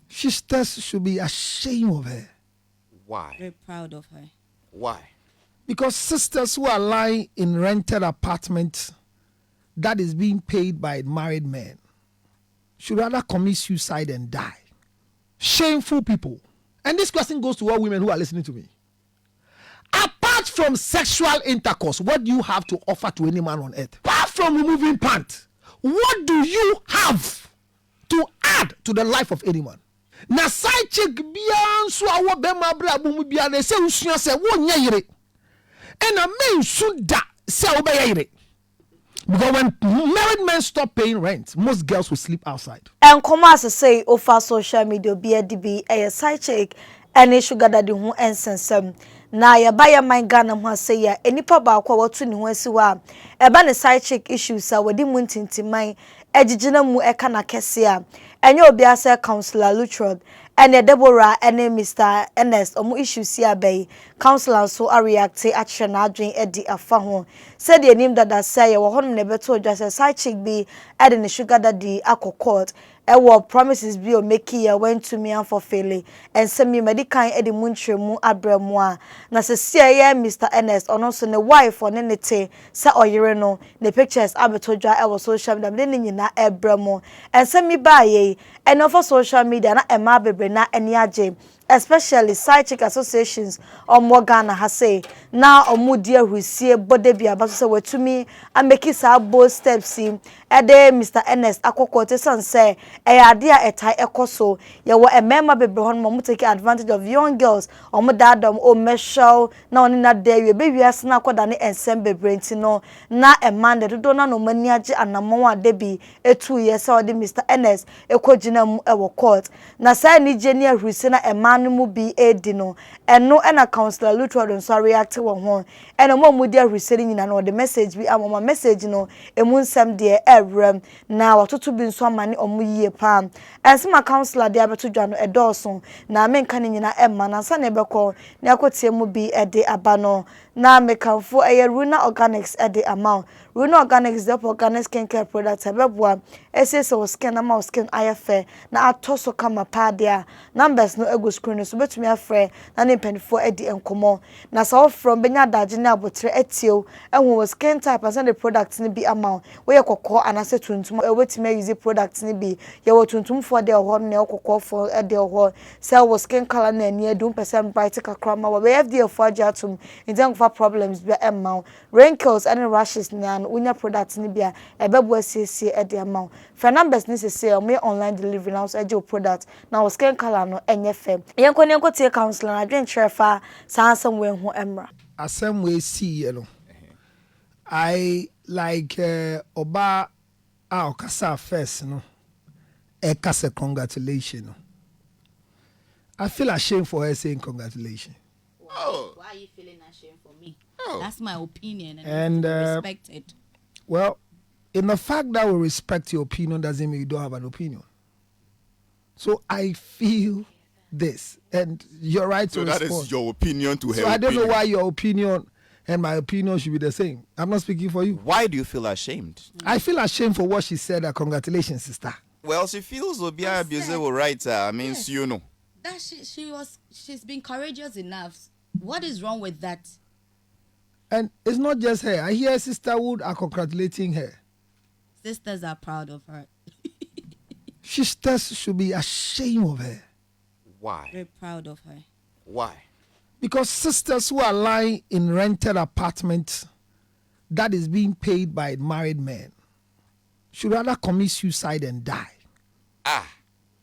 Sisters should be ashamed of her. Why? Very proud of her. Why? Because sisters who are lying in rented apartments that is being paid by married men should rather commit suicide and die. Shameful people. And this question goes to all women who are listening to me. Apart from sexual intercourse, what do you have to offer to any man on earth? Apart from removing pants, what do you have to add to the life of anyone? Na side chick biya nso awo bema bra bomu biya na se usua se wo nya yire. And a man should da se obey yire. Because when married men stop paying rent, most girls will sleep outside. And come as say over social media be a DB a side chick and sugar daddy who ensensem. Na ya buy my Ghana ho say ya enipa ba kwa watu ni ho asiwa eba ne side chick issues a wodi mu ntintiman ejigina mu eka na kese a enye obi ase counselor Lutterodt ene Deborah ene Mr Ernest omu issues ya bay counselor so a react action adwen edi afa ho said the name that say ya wo hono ne beto odwa side chick bi ede ne sugar daddy akokot ewo promises bi o make ya went to me and for failing and send me medical edi muntremu abremu a na se ya Mr Ernest ono so ne wife one ne te sa oyire no the pictures abetodwa ewo social media me ne nyina ebremu and send me ba ye and for social media na ema bebre na eni age especially side chick associations or Ghana has say now omudia husie bode bia ba so wetumi ameki sa bold steps ede Mr Ernest akokote san say ade a etai ekoso ye wo emema bebre hon mo take advantage of young girls omo dadom o meshal na oni na there we be wiase na akoda ne ensem bebre ntino na emande dodo na no mani age anamon ade bi 2 years ode Mr Ernest ekogina mu ewo court na say ni genia husie na emanu mu bi edi no eno na counselor Lutterodt nso react wo ho eno mo mu dia husie nyina no the message bi amoma message no emu nsem de ebrem na watoto bi nso amane omu yie pa esima counselor de abeto dwa no edoso na menka ne nyina emma na nsa na ebekọ na akotie mu bi ede abano na mekanfo Runa Organics ede amount Runa Organics the organic skincare products ebeboa esese skin na ma skin ayafe na atoso kama pa dia numbers no ego screen so betumi afre na ne penfo ede enkomo na so from benya daje na abotre etio ehwo skin type and the products ni bi amount we kokko anase tuntum ewetimi use products ni bi ye wo tuntum for de ho na kokko for ede ho say wo skin color na ani adum percent bright kakra ma we FDA for ajatum in terms of problems be amount wrinkles and rashes na unya products ni bia ebebo asiesie ede amount for numbers ni say o me online delivery now so eje product na wo skin color no enye fem yenko ne enko tie counselor na adwen trefa sansam we hu emra asem we see you know I like oba okasa first no ekase congratulations. I feel ashamed for her saying congratulations. Oh. Why are you feeling ashamed for me? Oh. That's my opinion and respect it. Well, in the fact that we respect your opinion doesn't mean you don't have an opinion. So I feel this, and you're right to respond. So that is your opinion to her. So I don't know why your opinion and my opinion should be the same. I'm not speaking for you. Why do you feel ashamed? I feel ashamed for what she said. Congratulations, sister. Well, she feels Obia Abuse will write her. I mean, yes. You know. That she's been courageous enough. What is wrong with that? And it's not just her. I hear sisterhood are congratulating her. Sisters are proud of her. Sisters should be ashamed of her. Why? Very proud of her. Why? Because sisters who are lying in rented apartments that is being paid by married men should rather commit suicide and die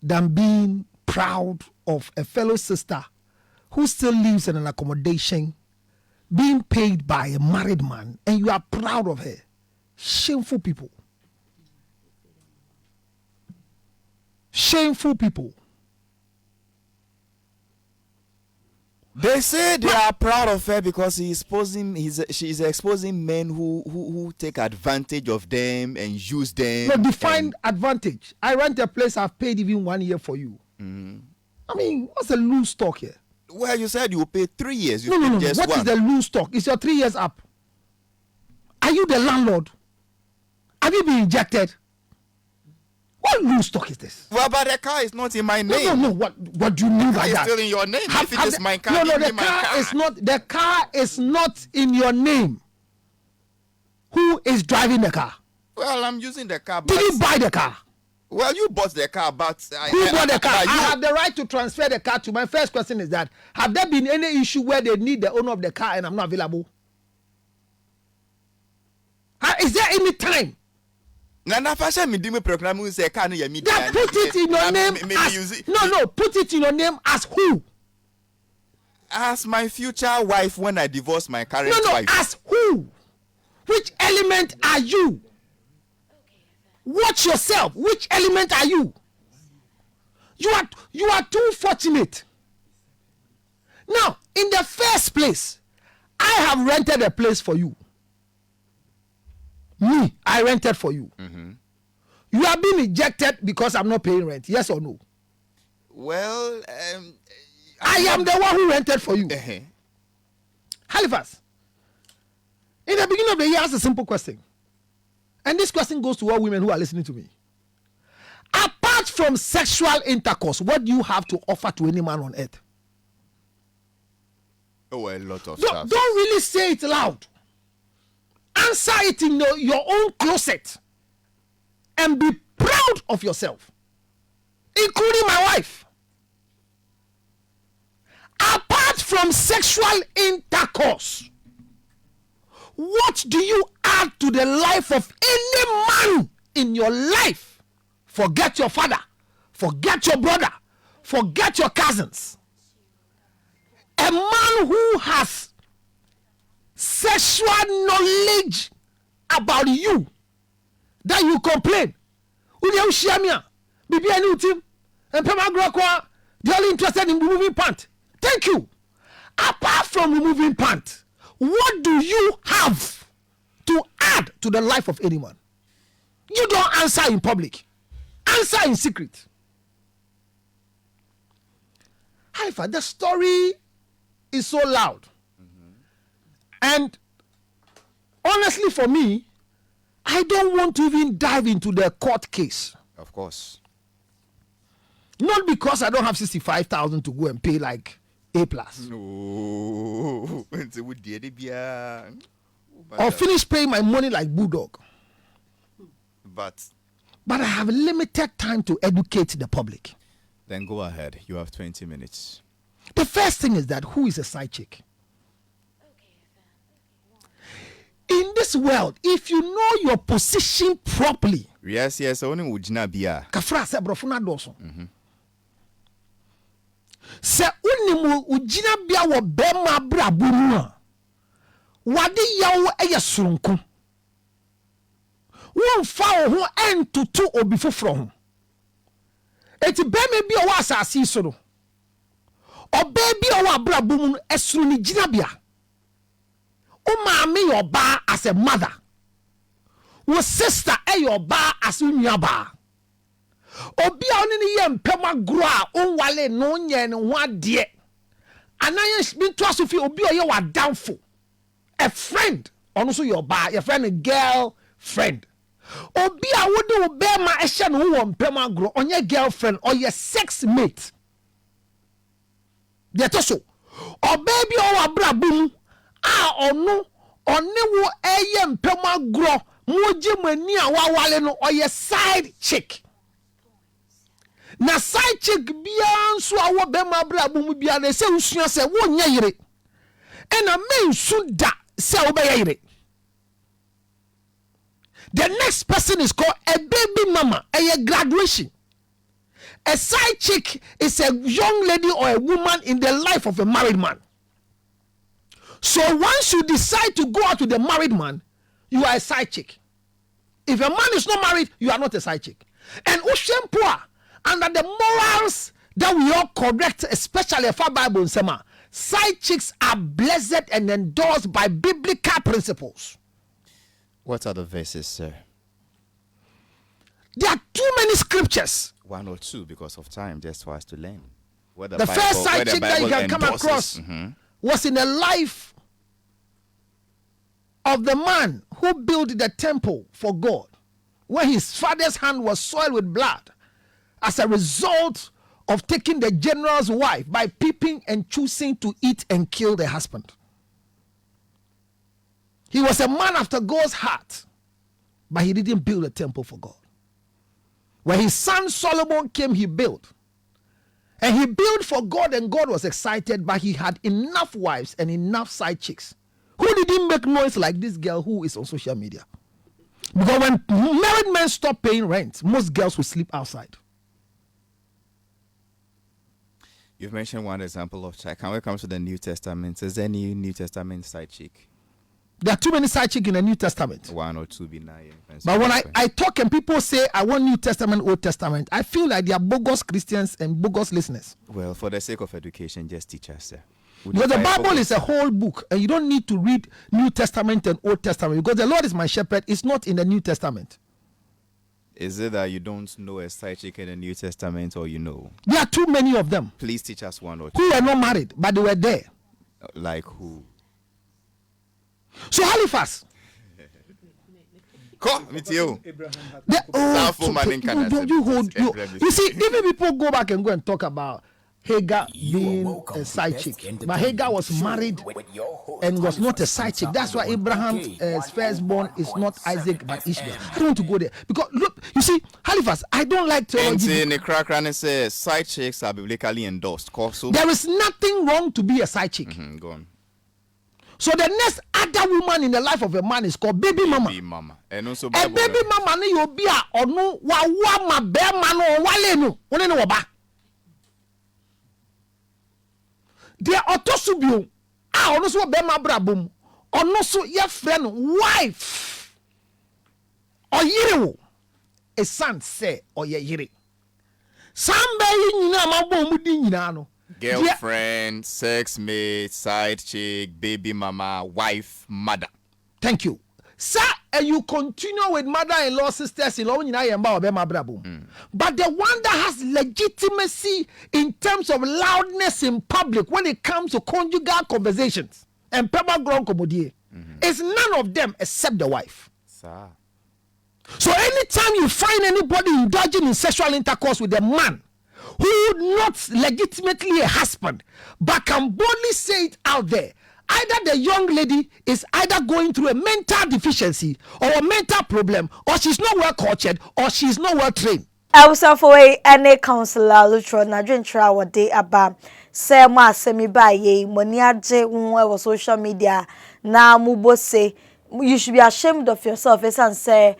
than being proud of a fellow sister who still lives in an accommodation being paid by a married man, and you are proud of her. Shameful people. Shameful people. They say they are proud of her because she's exposing men who take advantage of them and use them. No, define advantage. I rent a place, I've paid even 1 year for you. Mm-hmm. I mean, what's the loose talk here? Well, you said you will pay 3 years. No. What is the loose talk? Is your 3 years up? Are you the landlord? Have you been rejected? What loose talk is this? Well, but the car is not in my name. No. What do you mean by It's that? still in your name. If it is my car, no, give me the my car is not. The car is not in your name. Who is driving the car? Well, I'm using the car. But Did you buy the car? Well, you bought the car, but Who bought the car? I you, have the right to transfer the car to. My first question is that: have there been any issue where they need the owner of the car and I'm not available? Is there any time? Nana fashion me dime program we say car no ya me. That put it in your name as no. Put it in your name as who? As my future wife when I divorce my current wife. As who? Which element are you? Watch yourself. Which element are you? You are too fortunate. Now, in the first place, I have rented a place for you. Me, I rented for you. Mm-hmm. You are being ejected because I'm not paying rent. Yes or no? Well, I am the one who rented for you. Halifax. In the beginning of the year, I asked a simple question. And this question goes to all women who are listening to me. Apart from sexual intercourse, what do you have to offer to any man on earth? Oh, a lot of stuff. Don't really say it loud. Answer it in your own closet. And be proud of yourself. Including my wife. Apart from sexual intercourse, what do you add to the life of any man in your life? Forget your father. Forget your brother. Forget your cousins. A man who has sexual knowledge about you, that you complain. They're only interested in removing pant. Thank you. Apart from removing pant, what do you have to add to the life of anyone? You don't answer in public. Answer in secret. However, the story is so loud. And honestly, for me, I don't want to even dive into the court case. Of course. Not because I don't have 65,000 to go and pay like A+. No. Or finish paying my money like Bulldog. But I have limited time to educate the public. Then go ahead. You have 20 minutes. The first thing is that who is a side chick? In this world, if you know your position properly, yes, only ujina bia. Kafra se brofuna doso. Se unimu ujina bia wo bema brabu mu a, wade yawo eye soronko. Won fa wo ho entutu obi foforo ho. Eti bema bi o wa asase so no. Oba bi o wa brabu mu esuru ni jina bia. Umami your bar as a mother. Wo sister your bar as unya bar. Obi a oni ni ye mpema gro a onwale no nye ne ho ade. Anaye bi to asofi obi o ye wa downful. A friend ono so your bar, your friend a girlfriend. Obi a wode wo be ma ehye no wo mpema gro onye girlfriend or your sex mate. De to so. Obaby o wa brabum onu one wo eye mpema gro moji mani a wawale no oye side chick. Na side chick bia nso a wo be ma brabum bia na se usua se wo nya yire. Ena men su da se wo be yire. The next person is called a baby mama, a graduation. A side chick is a young lady or a woman in the life of a married man. So once you decide to go out with a married man, you are a side chick. If a man is not married, you are not a side chick. And Ushempua, under the morals that we all correct, especially if our Bible and Sema, side chicks are blessed and endorsed by biblical principles. What are the verses, sir? There are too many scriptures. One or two because of time, just for us to learn. The first side chick that you can come across was in the life of the man who built the temple for God. where his father's hand was soiled with blood as a result of taking the general's wife by peeping and choosing to eat and kill the husband. He was a man after God's heart, but he didn't build a temple for God. When his son Solomon came, he built. And he built for God, and God was excited, but he had enough wives and enough side chicks who didn't make noise like this girl who is on social media. Because when married men stop paying rent, most girls will sleep outside. You've mentioned one example of chic. When it comes to the New Testament, is there any New Testament side chick? There are too many side chicks in the New Testament. One or two be nice. But when I talk and people say I want New Testament, Old Testament, I feel like they are bogus Christians and bogus listeners. Well, for the sake of education, just teach us. Because the Bible is a whole book, and you don't need to read New Testament and Old Testament, because the Lord is my shepherd. It's not in the New Testament. Is it that you don't know a side chick in the New Testament, or you know? There are too many of them. Please teach us one or two. Who were not married, but they were there. Like who? So Halifax. Come, meet you. You see, even people go back and go and talk about Hagar being a side chick, but Hagar was married and was not a side chick. That's why Abraham's firstborn is not Isaac but Ishmael. I don't want to go there because look, you see, Halifax, I don't like theology. Side chicks are biblically endorsed. There is nothing wrong to be a side chick. Go on. So the next other woman in the life of a man is called baby mama. Baby mama. And also baby mama ni yo bia onu wa ma be ma no wale no. One no ba. There otosubio. Ono so be ma brabom. Ono so ye friend wife. Oyire wo. A son say oye yire. Sambe nyina ma bo mu di nyina no. Girlfriend, sex mate, side chick, baby mama, wife, mother. Thank you. Sir, and you continue with mother-in-law, sisters-in-law, but the one that has legitimacy in terms of loudness in public when it comes to conjugal conversations and pepper ground commodity is none of them except the wife. Sir. So anytime you find anybody indulging in sexual intercourse with a man who not legitimately a husband, but can boldly say it out there, either the young lady is either going through a mental deficiency or a mental problem, or she's not well cultured, or she's not well trained. I was off away any counselor Lutterodt na dwentra what day about say ma semi ba ye money aje won social media na mubo say you should be ashamed of yourself and say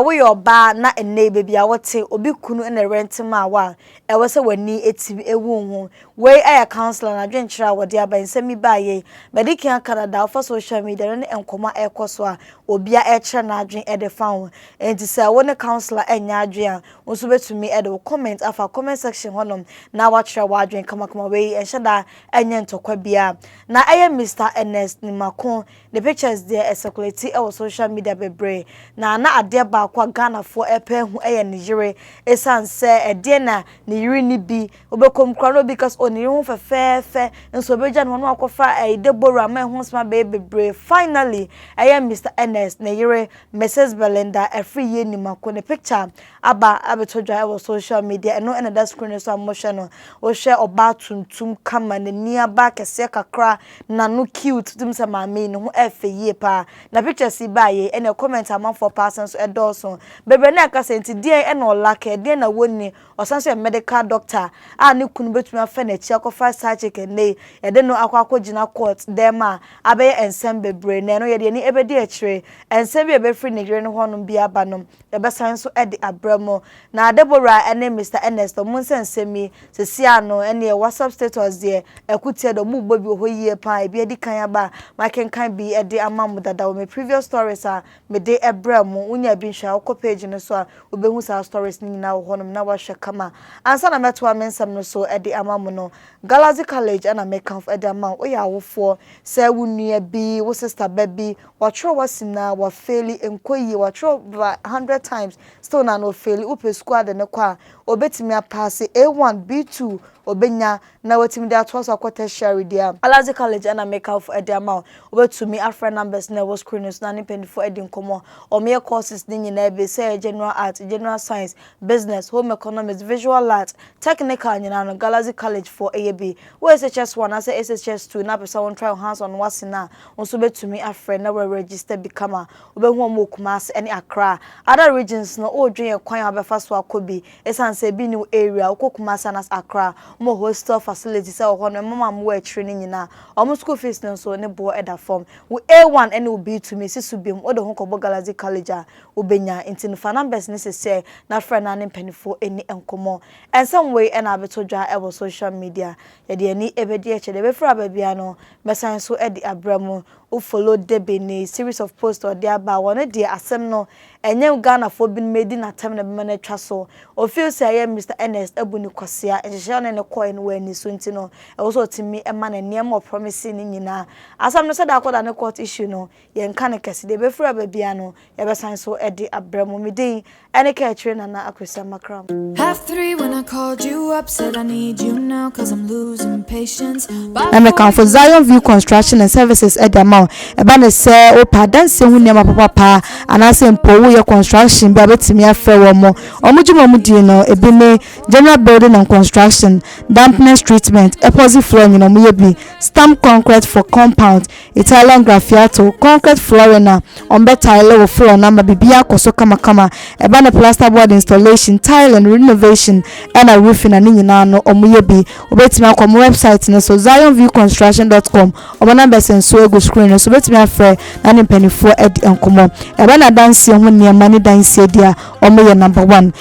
we your ba na ene baby a wote obi kunu na rent ma wa e wo say wani eti ewu hu we air counselor na dwentra wo dia ban semi ba ye medical Canada for social media ne enkoma ekoso a obi a ekre na adwen e de fa enti say wo ne counselor enya adwen a wo so betumi e de comment afa comment section honom na wa kra wa adwen kama we enhyeda enya ntokwa bia na aye Mr. Ernest Nimakon the pictures there circulate e social media bebre na ade ba kwa Ghana for epe hu eye Nigeria esan se ede na ne yiri ni bi obekom kra no because oni hu fefefe nso beja no akofa Debora ma hu sma bebre finally eye Mr. Ernest ne yiri Mrs. Belinda every year ni mako ne picture aba abetodwa e social media eno na that screen so amoshe no o share oba tuntum kama ne nia ba kese kakra na no cute tum se ma me no hu efe yie pa na picture si baye and a comment among 4 persons a dozen. Bebe na ka senti die e no lake die na woni osanso a medical doctor a ne kunu betumi afa na chi akofa side chick ne e de no akwa gina court dem a abe ensem bebre na no ye de ni ebedi akire ensem bi ebe free Nigeria no hono bi abanom e be sanso e de abramo na Debora ene Mr. Ernest mun sensemi sesia no ene WhatsApp status there ekutie do mu gbobi ho yie pa e bi edi kan aba ma kan bi e de amamu dada o me previous stories are me de ebramo unya bi hwa ko page no so a obehu sa stories ni na wo honom na wa hwe kama ansa na meto amensam no so e de amamu no Galaxy College and American of Edama oya wofo say wunua bi wo sister baby watro wasina wa faili enkoyi watro 100 times still na no faili upe squad ne kwa obetimi apase A1 B2 obenya na wetimi dey atwa so kwata share dia Alazi College and make out for the amount obetumi afra numbers na was screens na nipa for edin komo o me courses ni nyina be say general art, general science, business, home economics, visual art, technical nyina no Galaxy College for AAB we SHS1 as SHS2 na person won try hands on what's na onso betumi afra na we register become obehu mo Kumasi any Accra other regions no o dwen kwan abefa so akobi esan say bi new area Kumasi nas Accra mo hostel facilities say ho no mama mo training nyina omo school fees no so ne bo eda form we A1 and will be to me sisubim o de ho kobo Galaxy College obenya intin fa numbers ne say na friend na penifo any enkomo and some way and abeto dwa e social media ye de ani ebedi eche de be fra babia no mesan so e di abramu o follow debene series of posts or there ba one de asem no enyem Ghana for bin made na time na be na twa so o feel say Mr. Ernest Abuni Kwasia ehye ne coin we ni so ntino e wo so timi e ma na name of promising ni nyina asam no say da akoda ne court issue no ye nka ne kese de be fra babia no ye be san so e di abramu midin ene ka trainer na akwesa makram half 3 when I called you up said I need you now cause I'm losing patience I'm a count for Zion View Construction and Services at the amount eba ne say o pa danse hu ne papa and I say mpo your construction ba betimi afa wo mo omujuma mudi no ebi ne general building and construction dampness treatment epoxy flooring no mo bi stamp concrete for compound Italian graffiato concrete flooring na ombe tile wo floor na ma bibia koso kama eba ne plasterboard installation tile and renovation and a roofing and nyina no omo bi obetimi akwa website no so zionviewconstruction.com omo number senso ego screen so betimi afre na ne penifo edi enkomo eba na dance ho ne ma ne dance dia omo ye number 1